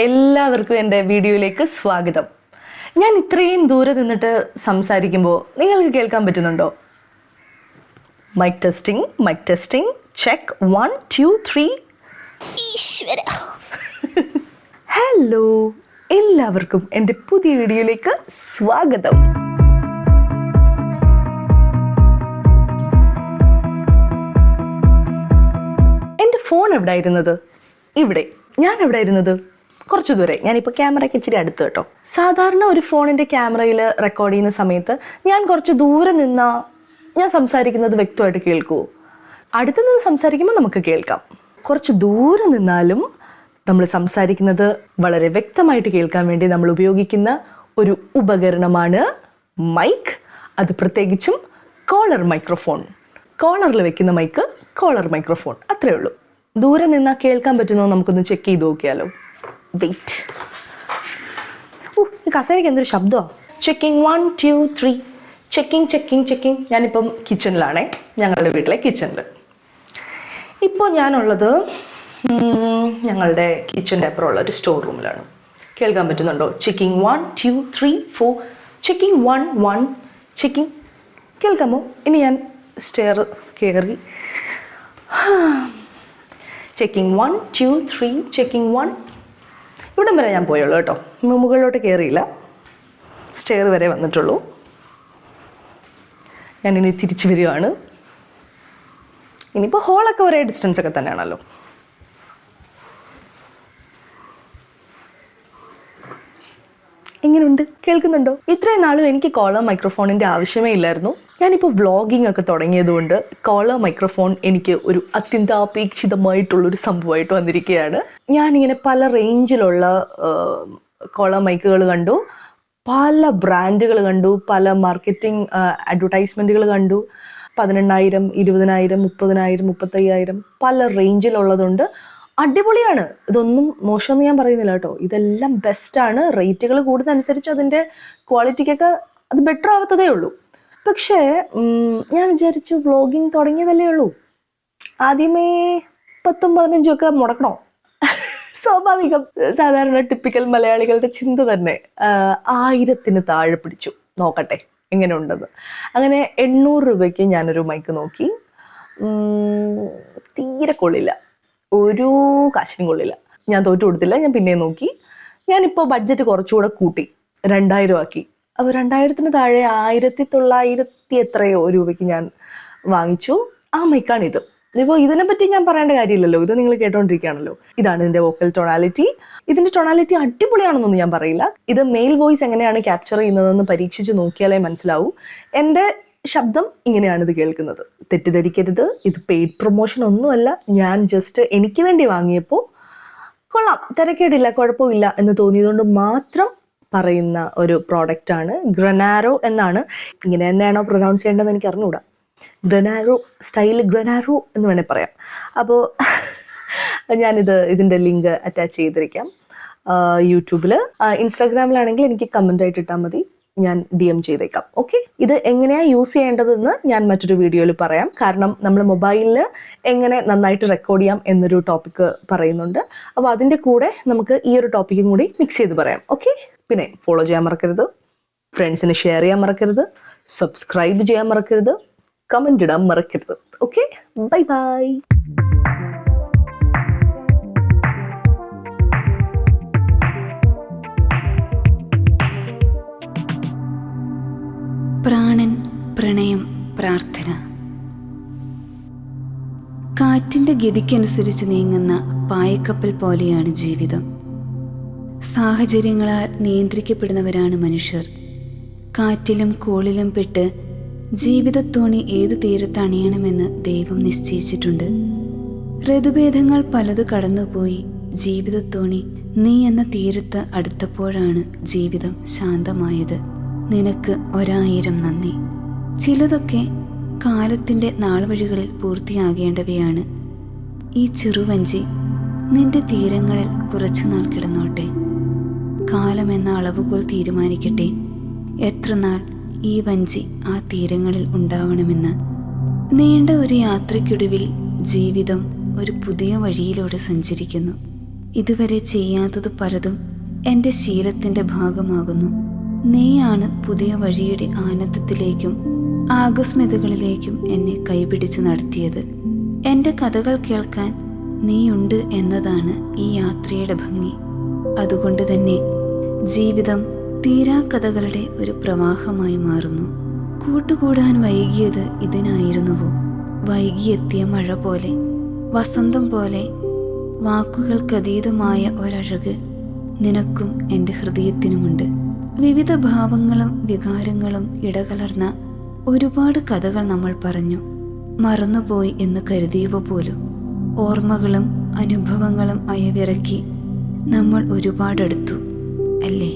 എല്ലാവർക്കും എൻ്റെ വീഡിയോയിലേക്ക് സ്വാഗതം. ഞാൻ ഇത്രയും ദൂരെ നിന്നിട്ട് സംസാരിക്കുമ്പോൾ നിങ്ങൾക്ക് കേൾക്കാൻ പറ്റുന്നുണ്ടോ? Mike testing check 1 2 3. ഈശ്വര. ഹലോ, എല്ലാവർക്കും എൻ്റെ പുതിയ വീഡിയോയിലേക്ക് സ്വാഗതം. എൻ്റെ ഫോൺ എവിടെ ഇരുന്നത്? ഇവിടെ. ഞാൻ എവിടെ ഇരുന്നത്? കുറച്ച് ദൂരെ. ഞാനിപ്പോൾ ക്യാമറയ്ക്ക് ഇച്ചിരി അടുത്ത് കേട്ടോ. സാധാരണ ഒരു ഫോണിൻ്റെ ക്യാമറയിൽ റെക്കോർഡ് ചെയ്യുന്ന സമയത്ത് ഞാൻ കുറച്ച് ദൂരെ നിന്നാൽ ഞാൻ സംസാരിക്കുന്നത് വ്യക്തമായിട്ട് കേൾക്കുമോ? അടുത്ത് നിന്ന് സംസാരിക്കുമ്പോൾ നമുക്ക് കേൾക്കാം. കുറച്ച് ദൂരെ നിന്നാലും നമ്മൾ സംസാരിക്കുന്നത് വളരെ വ്യക്തമായിട്ട് കേൾക്കാൻ വേണ്ടി നമ്മൾ ഉപയോഗിക്കുന്ന ഒരു ഉപകരണമാണ് മൈക്ക്. അത് പ്രത്യേകിച്ചും കോളർ മൈക്രോഫോൺ. കോളറിൽ വെക്കുന്ന മൈക്ക് കോളർ മൈക്രോഫോൺ, അത്രയേ ഉള്ളൂ. ദൂരെ നിന്നാൽ കേൾക്കാൻ പറ്റുന്നോ? നമുക്കൊന്ന് ചെക്ക് ചെയ്ത് നോക്കിയാലോ. വെയിറ്റ്. ഈ കസേരയ്ക്ക് എന്തൊരു ശബ്ദമാണ്. ചെക്കിങ് 1 2 3. ചെക്കിങ്. ഞാനിപ്പം കിച്ചണിലാണേ, ഞങ്ങളുടെ വീട്ടിലെ കിച്ചണിൽ. ഇപ്പോൾ ഞാനുള്ളത് ഞങ്ങളുടെ കിച്ചൻ്റെ അപ്പുറമുള്ള ഒരു സ്റ്റോർ റൂമിലാണ്. കേൾക്കാൻ പറ്റുന്നുണ്ടോ? ചെക്കിങ് 1 2 3 4. ചെക്കിങ് 1 1. ചെക്കിങ്. കേൾക്കാമോ? ഇനി ഞാൻ സ്റ്റെയർ കയറി. ചെക്കിങ് 1 2 3. ചെക്കിങ് 1. ഇവിടം വരെ ഞാൻ പോയുള്ളൂ കേട്ടോ. മുകളിലോട്ട് കയറിയില്ല, സ്റ്റെയർ വരെ വന്നിട്ടുള്ളൂ. ഞാനിനി തിരിച്ചു വരികയാണ്. ഇനിയിപ്പോൾ ഹോളൊക്കെ ഒരേ ഡിസ്റ്റൻസ് ഒക്കെ തന്നെയാണല്ലോ. എങ്ങനെയുണ്ട്? കേൾക്കുന്നുണ്ടോ? ഇത്രയും നാളും എനിക്ക് കോളർ മൈക്രോഫോണിൻ്റെ ആവശ്യമേ ഇല്ലായിരുന്നു. ഞാനിപ്പോൾ വ്ളോഗിങ് ഒക്കെ തുടങ്ങിയതുകൊണ്ട് കോളർ മൈക്രോഫോൺ എനിക്ക് ഒരു അത്യന്താപേക്ഷിതമായിട്ടുള്ളൊരു സംഭവമായിട്ട് വന്നിരിക്കുകയാണ്. ഞാനിങ്ങനെ പല റേഞ്ചിലുള്ള കോളർ മൈക്കുകൾ കണ്ടു, പല ബ്രാൻഡുകൾ കണ്ടു, പല മാർക്കറ്റിംഗ് അഡ്വർടൈസ്മെൻറ്റുകൾ കണ്ടു. 18,000 20,000 30,000 35,000 പല റേഞ്ചിലുള്ളതുണ്ട്. അടിപൊളിയാണ്. ഇതൊന്നും മോശമെന്ന് ഞാൻ പറയുന്നില്ല കേട്ടോ. ഇതെല്ലാം ബെസ്റ്റാണ്. റേറ്റുകൾ കൂടുന്നതനുസരിച്ച് അതിൻ്റെ ക്വാളിറ്റിക്കൊക്കെ അത് ബെറ്റർ ആവത്തതേ ഉള്ളൂ. പക്ഷേ ഞാൻ വിചാരിച്ചു വ്ളോഗിങ് തുടങ്ങിയതല്ലേ ഉള്ളൂ, ആദ്യമേ 10 15 ഒക്കെ മുടക്കണോ? സ്വാഭാവികം. സാധാരണ ടിപ്പിക്കൽ മലയാളികളുടെ ചിന്ത തന്നെ. 1000-ന് താഴെ പിടിച്ചു നോക്കട്ടെ എങ്ങനെ ഉണ്ടെന്ന്. അങ്ങനെ 800 രൂപയ്ക്ക് ഞാനൊരു മൈക്ക് നോക്കി. തീരെ കൊള്ളില്ല, ഒരു കാശിനും കൊള്ളില്ല. ഞാൻ തോറ്റു കൊടുത്തില്ല. ഞാൻ പിന്നെ നോക്കി. ഞാനിപ്പോൾ ബഡ്ജറ്റ് കുറച്ചുകൂടെ കൂട്ടി 2000 ആക്കി. അപ്പോൾ 2000-ന് താഴെ 1900 എത്രയോ രൂപയ്ക്ക് ഞാൻ വാങ്ങിച്ചു. ആ മൈക്കാണിത്. ഇപ്പോൾ ഇതിനെപ്പറ്റി ഞാൻ പറയേണ്ട കാര്യമില്ലല്ലോ, ഇത് നിങ്ങൾ കേട്ടോണ്ടിരിക്കുകയാണല്ലോ. ഇതാണ് ഇതിൻ്റെ വോക്കൽ ടൊണാലിറ്റി. ഇതിൻ്റെ ടൊണാലിറ്റി അടിപൊളിയാണെന്നൊന്നും ഞാൻ പറയില്ല. ഇത് മെയിൽ വോയിസ് എങ്ങനെയാണ് ക്യാപ്ചർ ചെയ്യുന്നതെന്ന് പരീക്ഷിച്ച് നോക്കിയാലേ മനസ്സിലാവൂ. എൻ്റെ ശബ്ദം ഇങ്ങനെയാണ് ഇത് കേൾക്കുന്നത്. തെറ്റിദ്ധരിക്കരുത്, ഇത് പെയ്ഡ് പ്രൊമോഷൻ ഒന്നുമല്ല. ഞാൻ ജസ്റ്റ് എനിക്ക് വേണ്ടി വാങ്ങിയപ്പോൾ കൊള്ളാം, തിരക്കേടില്ല, കുഴപ്പമില്ല എന്ന് തോന്നിയതുകൊണ്ട് മാത്രം പറയുന്ന ഒരു പ്രോഡക്റ്റാണ്. ഗ്രനാരോ എന്നാണ്. ഇങ്ങനെ തന്നെയാണോ പ്രൊനൗൺസ് ചെയ്യേണ്ടതെന്ന് എനിക്ക് അറിഞ്ഞുകൂടാ. ഗ്രനാരോ സ്റ്റൈൽ, ഗ്രനാരോ എന്ന് വേണേൽ പറയാം. അപ്പോൾ ഇതിൻ്റെ ലിങ്ക് അറ്റാച്ച് ചെയ്തിരിക്കാം യൂട്യൂബിൽ. ഇൻസ്റ്റാഗ്രാമിലാണെങ്കിൽ എനിക്ക് കമൻ്റ് ആയിട്ട് ഇട്ടാൽ മതി, ഞാൻ DM ചെയ്തേക്കാം. ഓക്കെ. ഇത് എങ്ങനെയാണ് യൂസ് ചെയ്യേണ്ടതെന്ന് ഞാൻ മറ്റൊരു വീഡിയോയിൽ പറയാം. കാരണം നമ്മൾ മൊബൈലിൽ എങ്ങനെ നന്നായിട്ട് റെക്കോർഡ് ചെയ്യാം എന്നൊരു ടോപ്പിക്ക് പറയുന്നുണ്ട്. അപ്പോൾ അതിൻ്റെ കൂടെ നമുക്ക് ഈ ഒരു ടോപ്പിക്കും കൂടി മിക്സ് ചെയ്ത് പറയാം. ഓക്കെ. പിന്നെ ഫോളോ ചെയ്യാൻ മറക്കരുത്, ഫ്രണ്ട്സിന് ഷെയർ ചെയ്യാൻ മറക്കരുത്, സബ്സ്ക്രൈബ് ചെയ്യാൻ മറക്കരുത്, കമൻ്റ് ഇടാൻ മറക്കരുത്. Okay, bye bye. പ്രാണൻ, പ്രണയം, പ്രാർത്ഥന. കാറ്റിൻ്റെ ഗതിക്കനുസരിച്ച് നീങ്ങുന്ന പായക്കപ്പൽ പോലെയാണ് ജീവിതം. സാഹചര്യങ്ങളാൽ നിയന്ത്രിക്കപ്പെടുന്നവരാണ് മനുഷ്യർ. കാറ്റിലും കോളിലും പെട്ട് ജീവിതത്തോണി ഏതു തീരത്ത് അണിയണമെന്ന് ദൈവം നിശ്ചയിച്ചിട്ടുണ്ട്. ഋതുഭേദങ്ങൾ പലതു കടന്നുപോയി ജീവിതത്തോണി നീ എന്ന തീരത്ത് അടുത്തപ്പോഴാണ് ജീവിതം ശാന്തമായത്. നിനക്ക് 1000 നന്ദി. ചിലതൊക്കെ കാലത്തിൻ്റെ നാൾവഴികളിൽ പൂർത്തിയാകേണ്ടവയാണ്. ഈ ചെറുവഞ്ചി നിന്റെ തീരങ്ങളിൽ കുറച്ചുനാൾ കിടന്നോട്ടെ. കാലമെന്ന അളവുകോൽ തീരുമാനിക്കട്ടെ എത്ര നാൾ ഈ വഞ്ചി ആ തീരങ്ങളിൽ ഉണ്ടാവണമെന്ന്. നീണ്ട ഒരു യാത്രയ്ക്കൊടുവിൽ ജീവിതം ഒരു പുതിയ വഴിയിലൂടെ സഞ്ചരിക്കുന്നു. ഇതുവരെ ചെയ്യാത്തത് പലതും എൻ്റെ ശീലത്തിൻ്റെ ഭാഗമാകുന്നു. നീയാണ് പുതിയ വഴിയുടെ ആനന്ദത്തിലേക്കും ആകസ്മികതകളിലേക്കും എന്നെ കൈപിടിച്ച് നടത്തിയത്. എൻ്റെ കഥകൾ കേൾക്കാൻ നീയുണ്ട് എന്നതാണ് ഈ യാത്രയുടെ ഭംഗി. അതുകൊണ്ട് തന്നെ ജീവിതം തീരാക്കഥകളുടെ ഒരു പ്രവാഹമായി മാറുന്നു. കൂട്ടുകൂടാൻ വൈകിയത് ഇതിനായിരുന്നുവോ? വൈകിയെത്തിയ മഴ പോലെ, വസന്തം പോലെ, വാക്കുകൾക്കതീതമായ ഒരഴക് നിനക്കും എൻ്റെ ഹൃദയത്തിനുമുണ്ട്. വിവിധ ഭാവങ്ങളും വികാരങ്ങളും ഇടകലർന്ന ഒരുപാട് കഥകൾ നമ്മൾ പറഞ്ഞു. മറന്നുപോയി എന്ന് കരുതിയവ പോലും. ഓർമ്മകളും അനുഭവങ്ങളും അയവിറക്കി നമ്മൾ ഒരുപാടെടുത്തു, അല്ലേ?